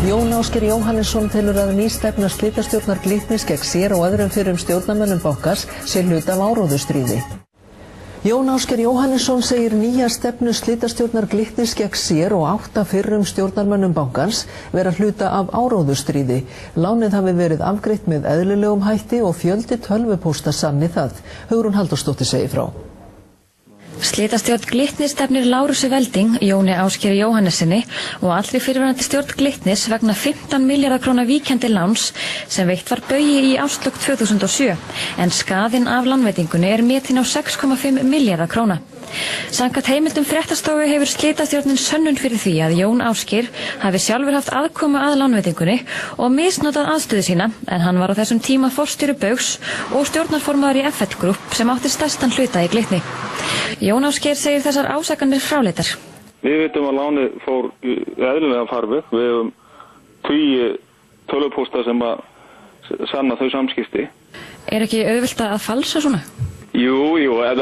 Jón Ásgeir Jóhannesson telur að ný stefna slitastjórnar Glitnis gegn sér og öðrum fyrrum stjórnarmönnum bankans sé hluti af áróðustríði. Jón Ásgeir Jóhannesson segir nýja stefnu slitastjórnar Glitnis gegn sér og 8 fyrrum stjórnarmönnum bankans vera hluta af áróðustríði. Lánið hafi verið afgreitt með eðlilegum hætti og fjöldi tölvupósta sanni það. Hugrún Halldórsdóttir segir frá. Slitastjórn Glitnis stefnir Lárusi Velding, Jóni Ásgeiri Jóhannessyni og allri fyrrverandi stjórn Glitnis vegna 15 milljarða króna víkjandi láns sem veitt var Baugi í árslok 2007, en skaðinn af lánveitingunni er metinn á 6,5 milljarða króna. Samkvæmt heimildum fréttastofu hefur slitastjórnin sönnun fyrir því að Jón Ásgeir hafi sjálfur haft aðkomu að lánveitingunni og misnotað aðstöðu sína, en hann var á þessum tíma forstjóri Baugs og stjórnarformaður í FL Group sem átti stærstan hluta í Glitni. Jón Ásgeir segir þessar ásakanir fráleitar. Við vitum að lánið fór eðlilega farveg. Við hefum 10 tölvupósta sem að sanna þau samskipti. Er ekki auðvelt að falsa svona? Jú, ef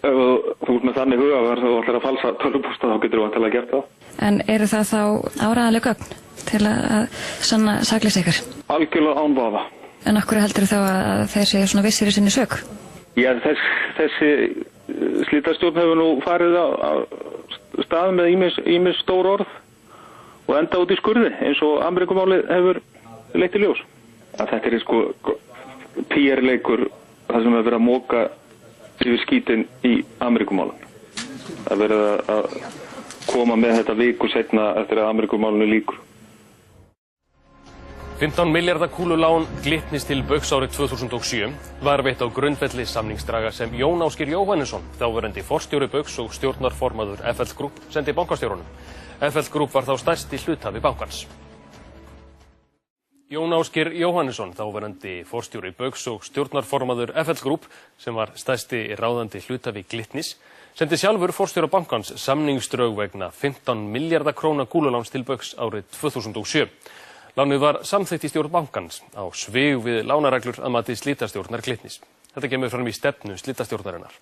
þú ert með þannig hugavar þú ætlar að falsa tölvupósta þá getur þú vantilega gert það. En eru það þá áreiðanleg gögn til að sanna sakleysi ykkar? Algjörlega án vafa. En af hverju heldur þá að þeir séu svona vissir í sinni sök? Já, þessi slitastjórn hefur nú farið á stað með ýmis stór orð og enda út í skurði eins og Ameríkumálið hefur leitt í ljós. Að þetta sko PR-leikur það sem hefur verið að móka yfir skítinn í Ameríkumálum. Það verið að koma með þetta viku seinna eftir að Ameríkumálinu lýkur. 15 milljarða kúlulán Glitnis til Baugs árið 2007 var veitt á grundvelli samningsdraga sem Jón Ásgeir Jóhannesson, þáverandi forstjóri Baugs og stjórnarformaður FL Group, sendi bankastjórunum. FL Group var þá stærsti hluthafi bankans. Jón Ásgeir Jóhannesson, þáverandi forstjóri Baugs og stjórnarformaður FL Group, sem var stærsti ráðandi hluthafi Glitnis, sendi sjálfur forstjóra bankans samningsdrög vegna 15 milljarða króna kúluláns til Baugs árið 2007. Lánið var samþykkt í stjórn bankans á svig við lánareglur að mati slitastjórnar Glitnis. Þetta kemur fram í stefnu slitastjórnarinnar.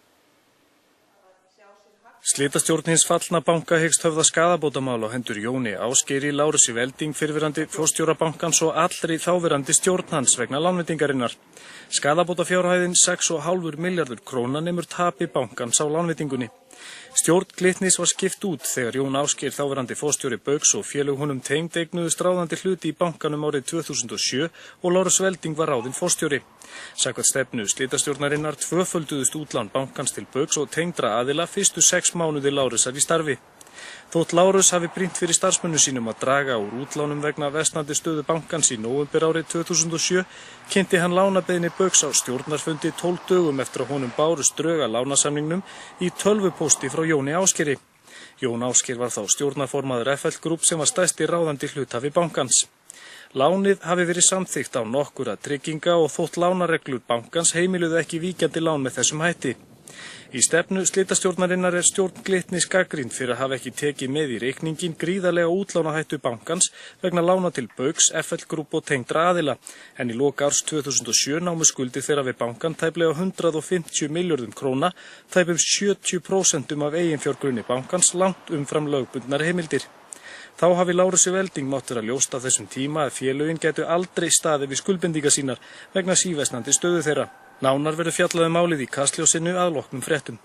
Slitastjórn hins fallna banka hyggst höfða skaðabótamál á hendur Jóni Ásgeiri Lárusi Velding, fyrrverandi forstjóra bankans og allri þáverandi stjórn hans vegna lánveitingarinnar. Skaðabótafjárhæðin 6,5 milljarður króna nemur tapi bankans á lánveitingunni. Stjórn Glitnis var skipt út þegar Jón Ásgeir, þáverandi forstjóri Baugs og félög honum tengd eignuðust ráðandi hluti í bankanum árið 2007 og Lárus Velding var ráðinn forstjóri. Samkvæmt stefnu slitastjórnarinnar tvöfölduðust útlán bankans til Baugs og tengdra aðila fyrstu 6 mánuði Lárusar í starfi. Þótt Lárus hafi brýnt fyrir starfsmönnum sínum að draga úr útlánum vegna versnandi stöðu bankans í nóvember árið 2007, kynnti hann lánabeiðni Baugs á stjórnarfundi 12 dögum eftir að honum bárust drög að lánasamningnum í tölvupósti frá Jóni Ásgeiri. Jón Ásgeir var þá stjórnarformaður FL Group sem var stærsti ráðandi hluthafi bankans. Lánið hafi verið samþykkt á nokkurra trygginga og þótt lánareglur bankans heimiluðu ekki víkjandi lán með þessum hætti. Í stefnu slitastjórnarinnar er stjórn Glitnis gagnrýnd fyrir að hafa ekki tekið með í reikningin gríðarlega útlánahættu bankans vegna lána til Baugs, FL Group og tengdra aðila, en í lok árs 2007 námu skuldir þeirra við bankan tæplega 150 milljörðum króna, tæpum 70% af eiginfjárgrunni bankans langt umfram lögbundnar heimildir. Þá hafi Lárusi Velding mátt vera ljóst á þessum tíma að félögin gætu aldrei staðið við skuldbindingar sínar vegna síversnandi stöðu þeirra. Nánar verður fjallað um málið í Kastljósinu að loknum fréttum.